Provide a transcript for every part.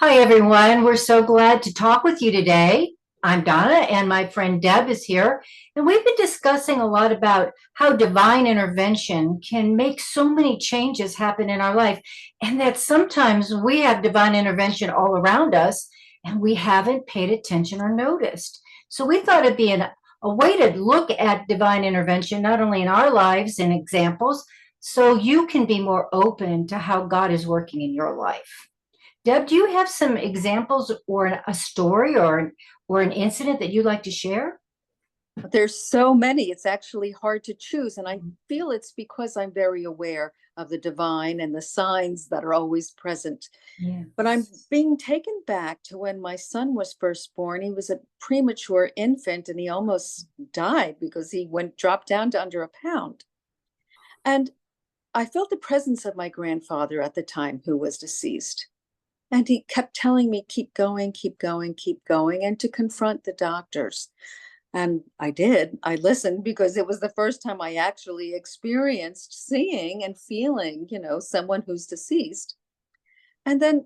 Hi, everyone. We're so glad to talk with you today. I'm Donna, and my friend Deb is here. And we've been discussing a lot about how divine intervention can make so many changes happen in our life, and that sometimes we have divine intervention all around us and we haven't paid attention or noticed. So we thought it'd be a way to look at divine intervention, not only in our lives and examples, so you can be more open to how God is working in your life. Deb, do you have some examples or a story or an incident that you'd like to share? There's so many, it's actually hard to choose. And I feel it's because I'm very aware of the divine and the signs that are always present. But I'm Yes. being taken back to when my son was first born. He was a premature infant and he almost died because he dropped down to under a pound. And I felt the presence of my grandfather at the time, who was deceased. And he kept telling me, keep going, keep going, keep going, and to confront the doctors. And I did. I listened because it was the first time I actually experienced seeing and feeling, someone who's deceased. And then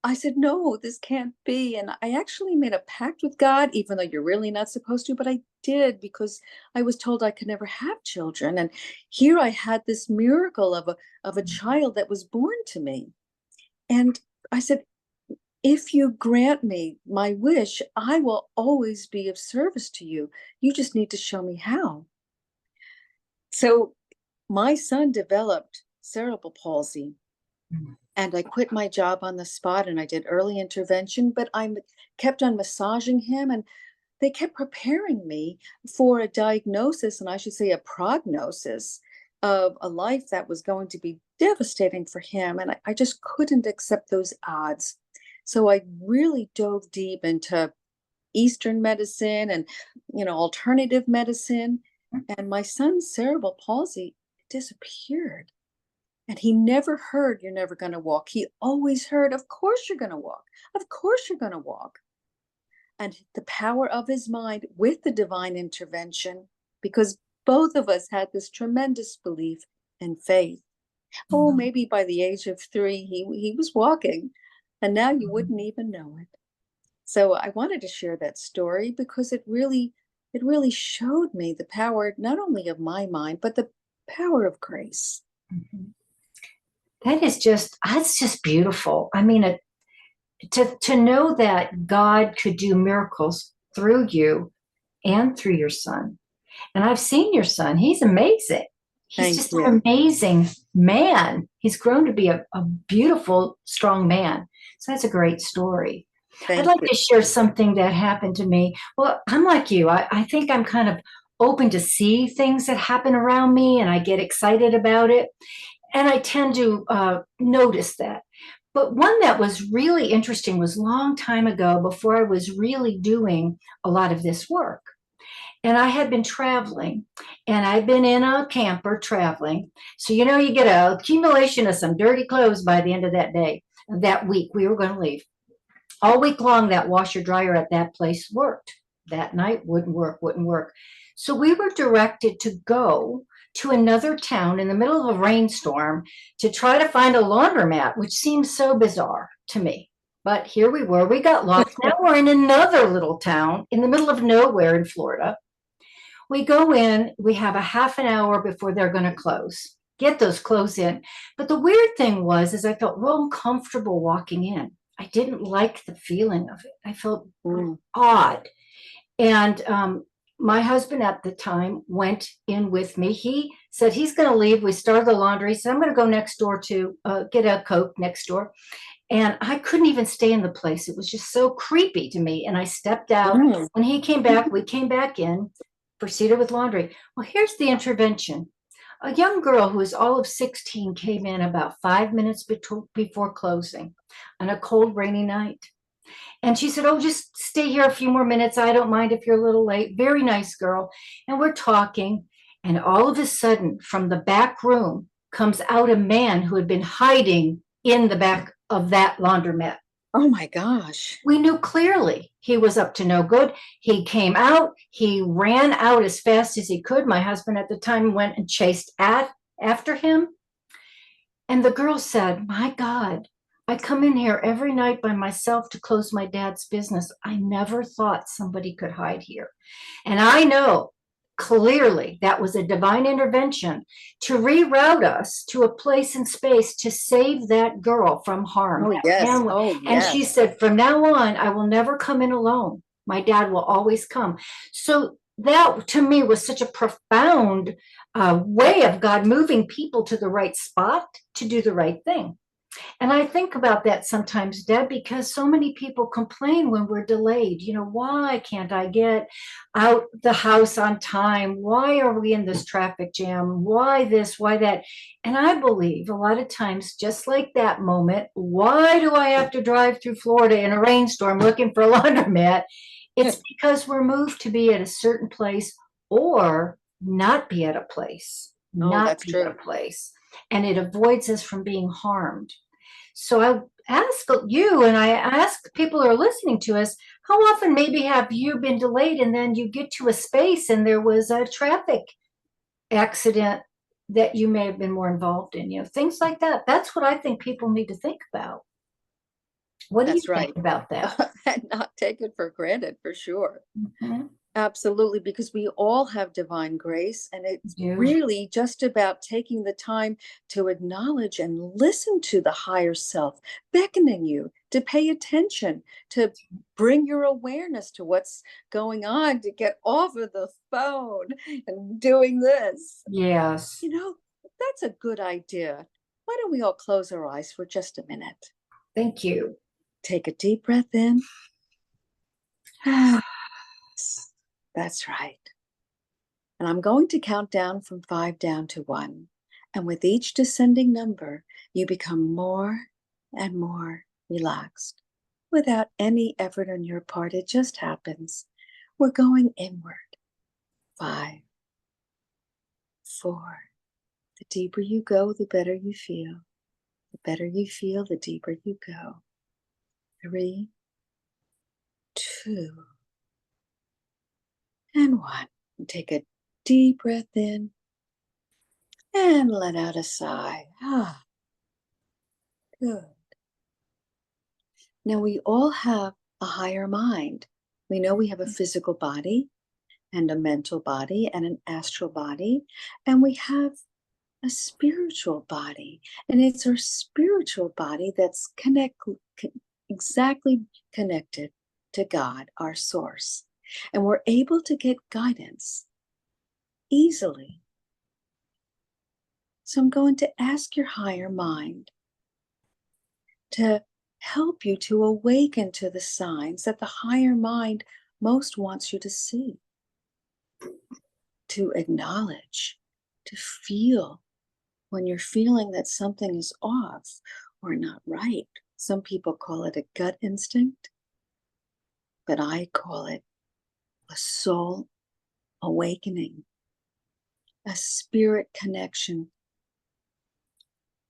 I said, no, this can't be. And I actually made a pact with God, even though you're really not supposed to, but I did because I was told I could never have children. And here I had this miracle of a child that was born to me. And I said, if you grant me my wish, I will always be of service to you. You just need to show me how. So my son developed cerebral palsy, and I quit my job on the spot and I did early intervention, but I kept on massaging him, and they kept preparing me for a diagnosis, and I should say a prognosis of a life that was going to be devastating for him. And I just couldn't accept those odds. So I really dove deep into Eastern medicine and, alternative medicine. And my son's cerebral palsy disappeared. And he never heard, you're never going to walk. He always heard, of course you're going to walk. Of course you're going to walk. And the power of his mind with the divine intervention, because both of us had this tremendous belief and faith. Oh, Mhm. maybe by the age of 3, he was walking, and now you Mhm. wouldn't even know it. So I wanted to share that story because it really showed me the power not only of my mind, but the power of grace. Mhm. That's just beautiful. I mean, to know that God could do miracles through you and through your son. And I've seen your son. He's amazing. He's Thank just you. an amazing man. He's grown to be a beautiful, strong man. So that's a great story. I'd Thank like you. to share something that happened to me. Well, I'm like you. I think I'm kind of open to see things that happen around me and I get excited about it. And I tend to notice that. But one that was really interesting was a long time ago before I was really doing a lot of this work. And I had been traveling and I'd been in a camper traveling. So, you get an accumulation of some dirty clothes by the end of that day, that week. We were going to leave. All week long, that washer dryer at that place worked. That night wouldn't work. So we were directed to go to another town in the middle of a rainstorm to try to find a laundromat, which seems so bizarre to me. But here we were. We got lost. Now we're in another little town in the middle of nowhere in Florida. We go in, we have a half an hour before they're going to close. Get those clothes in. But the weird thing was, is I felt real uncomfortable walking in. I didn't like the feeling of it. I felt Mm. odd. And my husband at the time went in with me. He said he's going to leave. We started the laundry. He said, I'm going to go next door to get a Coke next door. And I couldn't even stay in the place. It was just so creepy to me. And I stepped out. Mm. When he came back, we came back in, proceeded with laundry. Well, here's the intervention. A young girl who was all of 16 came in about 5 minutes before closing on a cold, rainy night. And she said, oh, just stay here a few more minutes. I don't mind if you're a little late. Very nice girl. And we're talking. And all of a sudden, from the back room comes out a man who had been hiding in the back of that laundromat. Oh my gosh. We knew clearly he was up to no good. He came out, he ran out as fast as he could. My husband at the time went and chased after him. And the girl said, my God, I come in here every night by myself to close my dad's business. I never thought somebody could hide here. And I know clearly that was a divine intervention to reroute us to a place and space to save that girl from harm, Oh, that yes. family. Oh, And she yes. said, from now on, I will never come in alone. My dad will always come. So that to me was such a profound way of God moving people to the right spot to do the right thing. And I think about that sometimes, Deb, because so many people complain when we're delayed. You know, why can't I get out the house on time? Why are we in this traffic jam? Why this? Why that? And I believe a lot of times, just like that moment, why do I have to drive through Florida in a rainstorm looking for a laundromat? It's because we're moved to be at a certain place or not be at a place, Oh, not that's be at a true. place. And it avoids us from being harmed. So I ask you and I ask people who are listening to us, how often maybe have you been delayed and then you get to a space and there was a traffic accident that you may have been more involved in, things like that. That's what I think people need to think about. What do you That's think right. about that? And not take it for granted, for sure. Mhm. Absolutely, because we all have divine grace, and it's You really just about taking the time to acknowledge and listen to the higher self, beckoning you to pay attention, to bring your awareness to what's going on, to get off of the phone and doing this. yes. You know, that's a good idea. Why don't we all close our eyes for just a minute? Thank you. Take a deep breath in. Ah, that's right. And I'm going to count down from 5 down to 1. And with each descending number, you become more and more relaxed. Without any effort on your part, it just happens. We're going inward. 5, 4. The deeper you go, the better you feel. The better you feel, the deeper you go. 3, 2, and 1. And take a deep breath in and let out a sigh. Ah, good. Now, we all have a higher mind. We know we have a physical body and a mental body and an astral body, and we have a spiritual body. And it's our spiritual body that's exactly connected to God, our source. And we're able to get guidance easily. So I'm going to ask your higher mind to help you to awaken to the signs that the higher mind most wants you to see, to acknowledge, to feel when you're feeling that something is off or not right. Some people call it a gut instinct, but I call it a soul awakening, a spirit connection.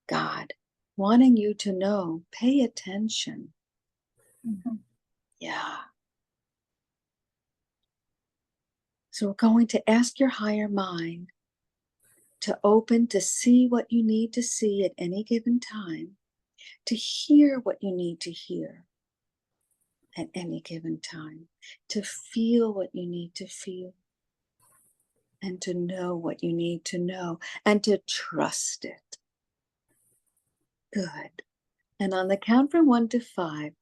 God wanting you to know, pay attention. Mhm. Yeah. So we're going to ask your higher mind to open to see what you need to see at any given time, to hear what you need to hear at any given time, to feel what you need to feel, and to know what you need to know, and to trust it. Good. And on the count from 1 to 5,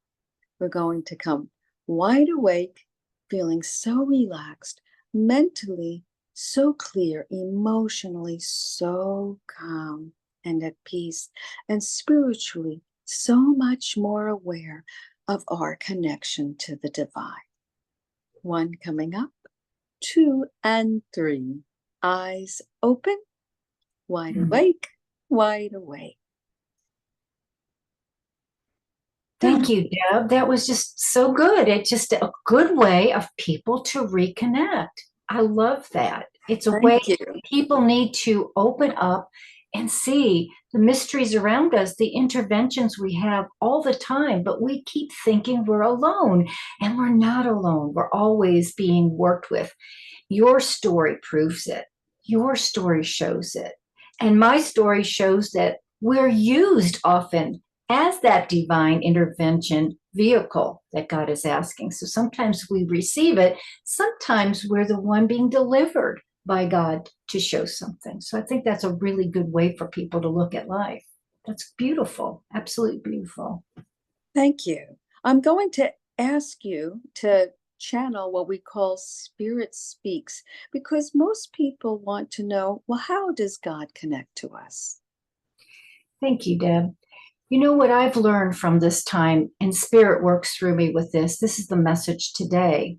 we're going to come wide awake, feeling so relaxed, mentally so clear, emotionally so calm and at peace, and spiritually so much more aware of our connection to the divine. 1 coming up, 2 and 3. Eyes open, wide awake, wide awake. Thank you, Deb. That was just so good. It's just a good way of people to reconnect. I love that. It's a way Thank you. people need to open up and see the mysteries around us, the interventions we have all the time, but we keep thinking we're alone, and we're not alone. We're always being worked with. Your story proves it. Your story shows it. And my story shows that we're used often as that divine intervention vehicle that God is asking. So sometimes we receive it, sometimes we're the one being delivered by God to show something. So I think that's a really good way for people to look at life. That's beautiful, absolutely beautiful. Thank you. I'm going to ask you to channel what we call Spirit Speaks, because most people want to know, well, how does God connect to us? Thank you, Deb. You know what I've learned from this time, and Spirit works through me with this. This is the message today.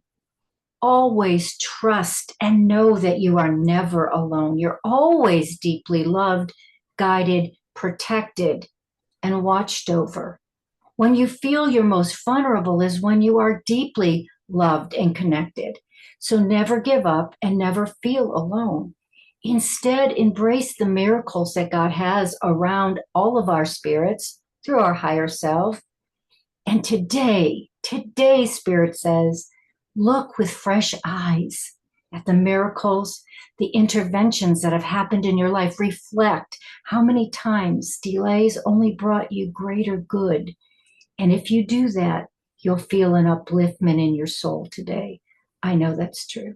Always trust and know that you are never alone. You're always deeply loved, guided, protected, and watched over. When you feel your most vulnerable is when you are deeply loved and connected. So never give up and never feel alone. Instead, embrace the miracles that God has around all of our spirits through our higher self. And today, Spirit says, look with fresh eyes at the miracles, the interventions that have happened in your life. Reflect how many times delays only brought you greater good. And if you do that, you'll feel an upliftment in your soul today. I know that's true.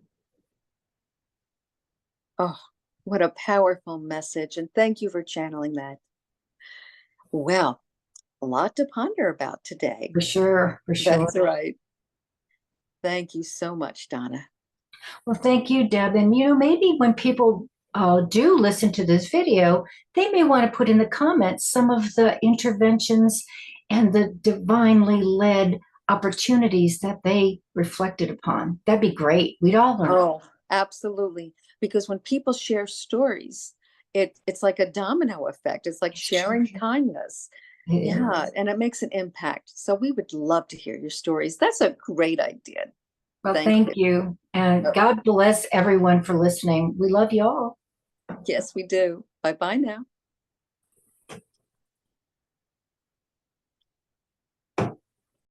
Oh, what a powerful message. And thank you for channeling that. Well, a lot to ponder about today. For sure, for sure. That's right. Thank you so much, Donna. Well, thank you, Deb. And maybe when people do listen to this video, they may want to put in the comments some of the interventions and the divinely led opportunities that they reflected upon. That'd be great. We'd all learn. Oh, absolutely. Because when people share stories, it's like a domino effect. It's like It's sharing true. kindness. It Yeah, is. and it makes an impact. So we would love to hear your stories. That's a great idea. Well, Thank thank you. you. And Oh, God bless everyone for listening. We love you all. yes, we do. Bye bye now.